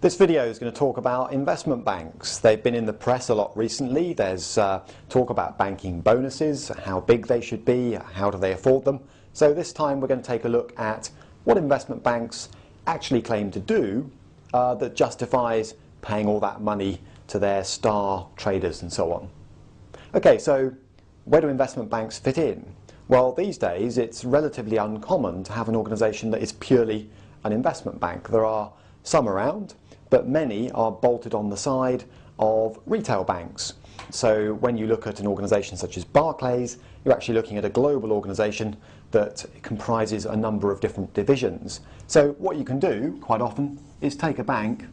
This video is going to talk about investment banks. They've been in the press a lot recently. There's talk about banking bonuses, how big they should be, how do they afford them. So this time we're going to take a look at what investment banks actually claim to do that justifies paying all that money to their star traders and so on. Okay, so where do investment banks fit in? Well, these days it's relatively uncommon to have an organisation that is purely an investment bank. There are some around, but many are bolted on the side of retail banks. So when you look at an organisation such as Barclays, you're actually looking at a global organisation that comprises a number of different divisions. So what you can do quite often is take a bank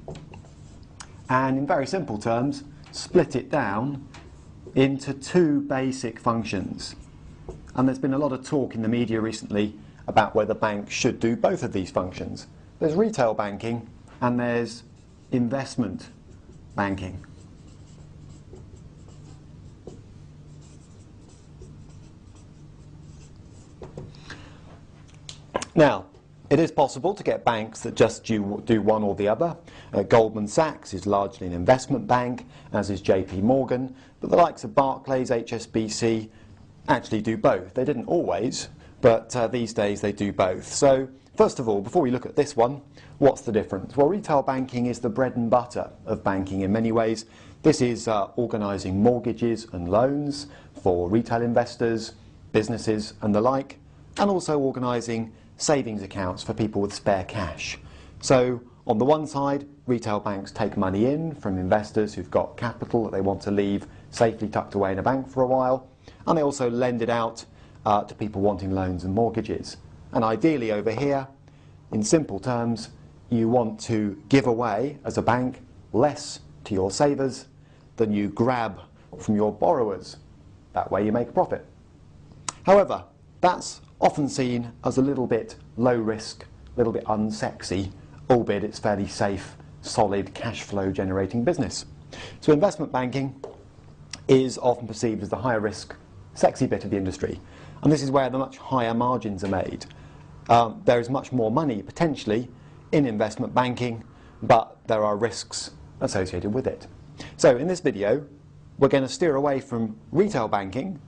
and, in very simple terms, split it down into two basic functions. And there's been a lot of talk in the media recently about whether banks should do both of these functions. There's retail banking and there's investment banking. Now, it is possible to get banks that just do one or the other. Goldman Sachs is largely an investment bank, as is JP Morgan, but the likes of Barclays, HSBC actually do both. They didn't always, but these days they do both. So first of all, before we look at this one, what's the difference? Well, retail banking is the bread and butter of banking in many ways. This is organising mortgages and loans for retail investors, businesses and the like, and also organising savings accounts for people with spare cash. So on the one side, retail banks take money in from investors who've got capital that they want to leave safely tucked away in a bank for a while, and they also lend it out to people wanting loans and mortgages. And ideally over here, in simple terms, you want to give away, as a bank, less to your savers than you grab from your borrowers. That way you make a profit. However, that's often seen as a little bit low risk, a little bit unsexy, albeit it's fairly safe, solid cash flow generating business. So investment banking is often perceived as the higher risk, sexy bit of the industry. And this is where the much higher margins are made. There is much more money potentially in investment banking, but there are risks associated with it. So in this video, we're going to steer away from retail banking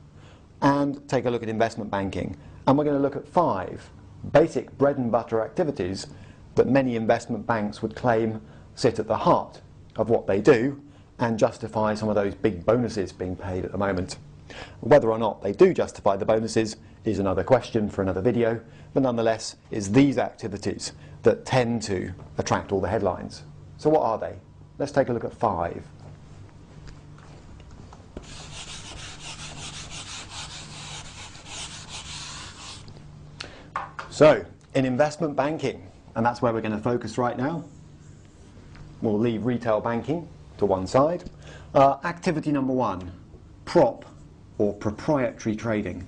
and take a look at investment banking. And we're going to look at 5 basic bread and butter activities that many investment banks would claim sit at the heart of what they do and justify some of those big bonuses being paid at the moment. Whether or not they do justify the bonuses is another question for another video, but nonetheless it's these activities that tend to attract all the headlines. So what are they? Let's take a look at 5. So, in investment banking, and that's where we're going to focus right now, we'll leave retail banking to one side. Activity number 1, prop or proprietary trading.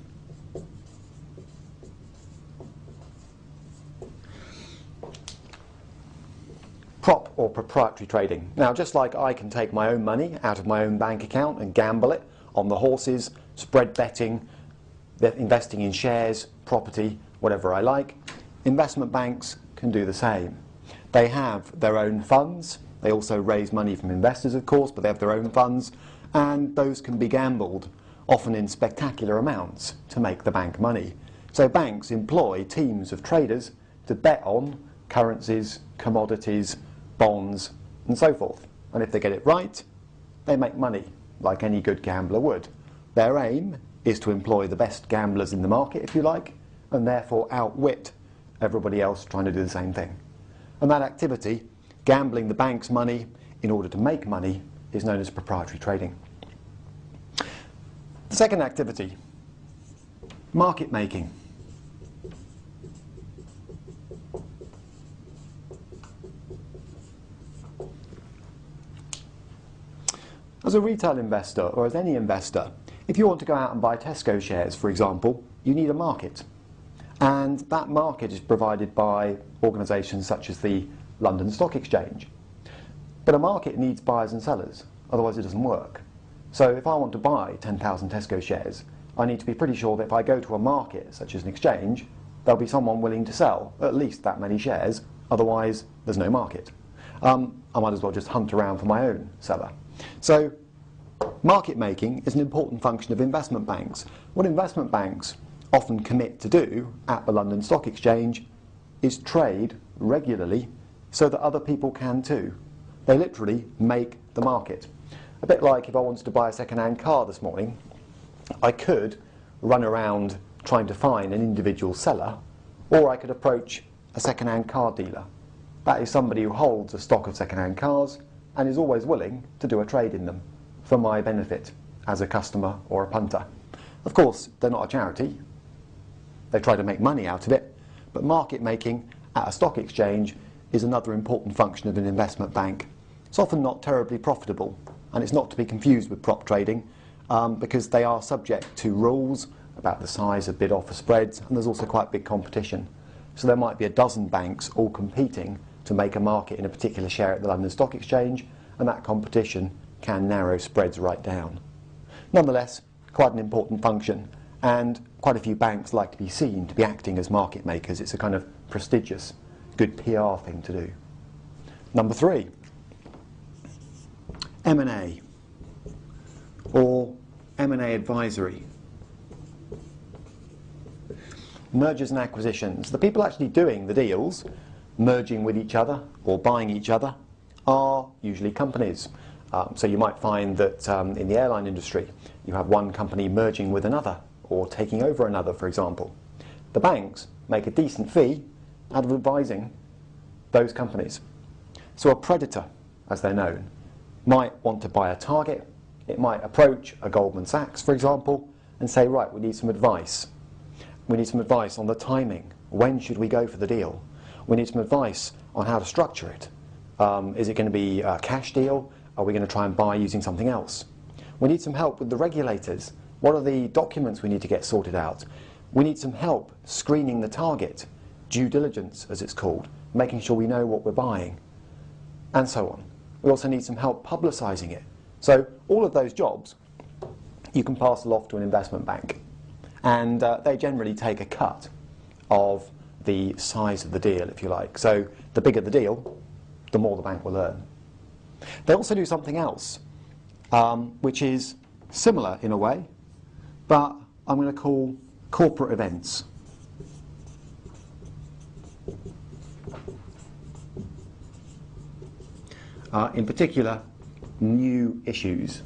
Prop or proprietary trading. Now, just like I can take my own money out of my own bank account and gamble it on the horses, spread betting, investing in shares, property, whatever I like, investment banks can do the same. They have their own funds. They also raise money from investors, of course, but they have their own funds, and those can be gambled, often in spectacular amounts, to make the bank money. So banks employ teams of traders to bet on currencies, commodities, bonds, and so forth. And if they get it right, they make money, like any good gambler would. Their aim is to employ the best gamblers in the market, if you like, and therefore outwit everybody else trying to do the same thing. And that activity, gambling the bank's money in order to make money, is known as proprietary trading. The second activity, market making. As a retail investor, or as any investor, if you want to go out and buy Tesco shares, for example, you need a market. And that market is provided by organisations such as the London Stock Exchange. But a market needs buyers and sellers, otherwise it doesn't work. So if I want to buy 10,000 Tesco shares, I need to be pretty sure that if I go to a market, such as an exchange, there'll be someone willing to sell at least that many shares, otherwise there's no market. I might as well just hunt around for my own seller. So market making is an important function of investment banks. What investment banks often commit to do at the London Stock Exchange is trade regularly so that other people can too. They literally make the market. A bit like if I wanted to buy a second-hand car this morning, I could run around trying to find an individual seller, or I could approach a second-hand car dealer. That is somebody who holds a stock of second-hand cars and is always willing to do a trade in them for my benefit as a customer or a punter. Of course, they're not a charity. They try to make money out of it, but market making at a stock exchange is another important function of an investment bank. It's often not terribly profitable, and it's not to be confused with prop trading because they are subject to rules about the size of bid-offer spreads, and there's also quite big competition. So there might be a dozen banks all competing to make a market in a particular share at the London Stock Exchange, and that competition can narrow spreads right down. Nonetheless, quite an important function, and quite a few banks like to be seen to be acting as market makers. It's a kind of prestigious, good PR thing to do. Number 3, M&A, or M&A advisory. Mergers and acquisitions. The people actually doing the deals, merging with each other or buying each other, are usually companies. So you might find that in the airline industry, you have one company merging with another or taking over another, for example. The banks make a decent fee out of advising those companies. So a predator, as they're known, might want to buy a target. It might approach a Goldman Sachs, for example, and say, right, we need some advice. We need some advice on the timing. When should we go for the deal? We need some advice on how to structure it. Is it going to be a cash deal? Are we going to try and buy using something else? We need some help with the regulators. What are the documents we need to get sorted out? We need some help screening the target, due diligence as it's called, making sure we know what we're buying, and so on. We also need some help publicising it. So all of those jobs you can parcel off to an investment bank, and they generally take a cut of the size of the deal, if you like. So the bigger the deal, the more the bank will earn. They also do something else, which is similar in a way, but I'm going to call corporate events. In particular, new issues.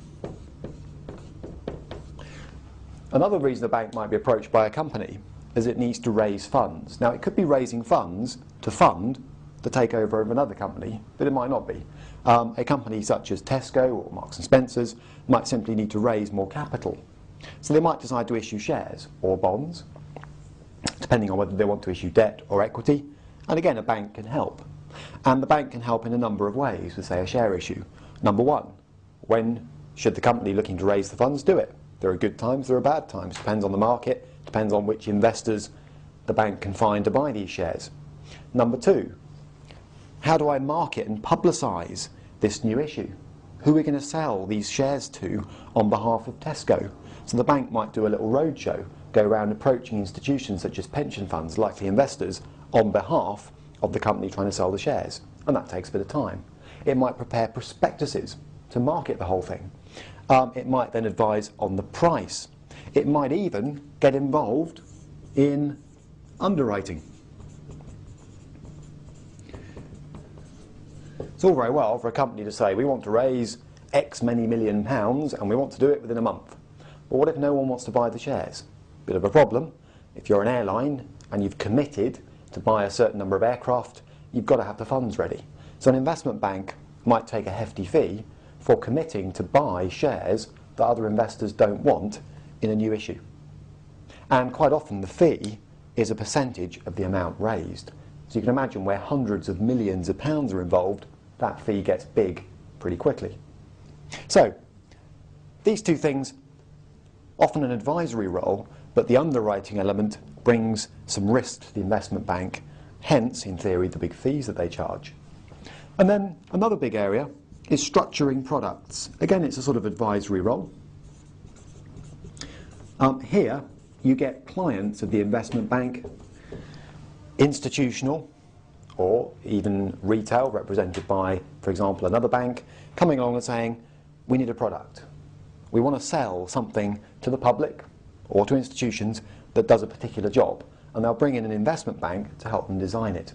Another reason a bank might be approached by a company is it needs to raise funds. Now, it could be raising funds to fund the takeover of another company, but it might not be. A company such as Tesco or Marks & Spencer's might simply need to raise more capital. So they might decide to issue shares or bonds, depending on whether they want to issue debt or equity. And again, a bank can help. And the bank can help in a number of ways with, say, a share issue. Number 1, when should the company looking to raise the funds do it? There are good times, there are bad times. Depends on the market, depends on which investors the bank can find to buy these shares. Number 2, how do I market and publicise this new issue? Who are we going to sell these shares to on behalf of Tesco? So the bank might do a little roadshow, go around approaching institutions such as pension funds, likely investors, on behalf of the company trying to sell the shares. And that takes a bit of time. It might prepare prospectuses to market the whole thing. It might then advise on the price. It might even get involved in underwriting. It's all very well for a company to say, we want to raise X many £million and we want to do it within a month. But what if no one wants to buy the shares? Bit of a problem. If you're an airline and you've committed to buy a certain number of aircraft, you've got to have the funds ready. So an investment bank might take a hefty fee for committing to buy shares that other investors don't want in a new issue. And quite often the fee is a percentage of the amount raised. So you can imagine where hundreds of millions of pounds are involved, that fee gets big pretty quickly. So these two things, often an advisory role, but the underwriting element brings some risk to the investment bank, hence, in theory, the big fees that they charge. And then another big area is structuring products. Again, it's a sort of advisory role. Here, you get clients of the investment bank, institutional or even retail, represented by, for example, another bank, coming along and saying, we need a product. We want to sell something to the public or to institutions that does a particular job, and they'll bring in an investment bank to help them design it.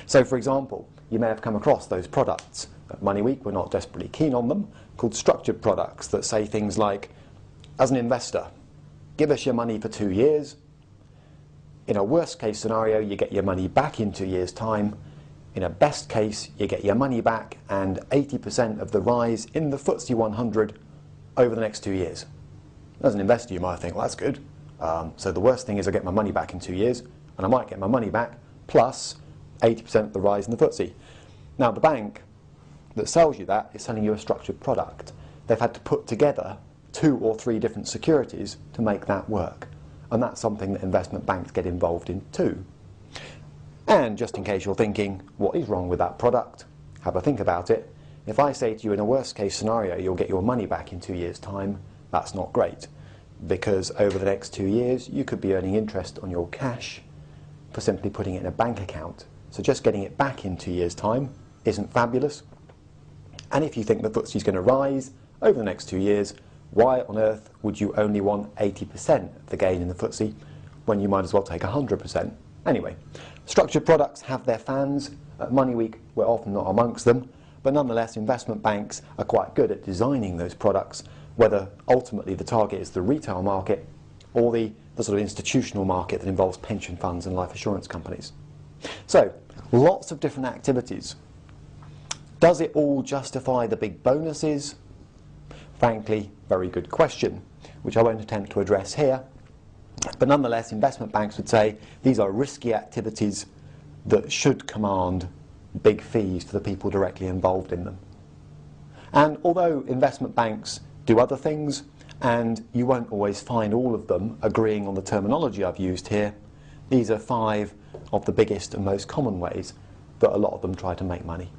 So, for example, you may have come across those products. At Money Week, we're not desperately keen on them, called structured products that say things like, as an investor, give us your money for 2 years. In a worst case scenario, you get your money back in 2 years' time. In a best case, you get your money back and 80% of the rise in the FTSE 100 over the next 2 years. As an investor, you might think, well, that's good. So the worst thing is I get my money back in 2 years, and I might get my money back plus 80% of the rise in the FTSE. Now, the bank that sells you that is selling you a structured product. They've had to put together 2 or 3 different securities to make that work. And that's something that investment banks get involved in too. And just in case you're thinking, what is wrong with that product? Have a think about it. If I say to you, in a worst case scenario, you'll get your money back in 2 years' time, that's not great. Because over the next 2 years, you could be earning interest on your cash for simply putting it in a bank account. So just getting it back in 2 years' time isn't fabulous. And if you think the FTSE is going to rise over the next 2 years, why on earth would you only want 80% of the gain in the FTSE when you might as well take 100%? Anyway, structured products have their fans. At Money Week, we're often not amongst them, but nonetheless, investment banks are quite good at designing those products, whether ultimately the target is the retail market or the sort of institutional market that involves pension funds and life assurance companies. So, lots of different activities. Does it all justify the big bonuses? Frankly, very good question, which I won't attempt to address here. But nonetheless, investment banks would say these are risky activities that should command big fees for the people directly involved in them. And although investment banks do other things, and you won't always find all of them agreeing on the terminology I've used here, these are 5 of the biggest and most common ways that a lot of them try to make money.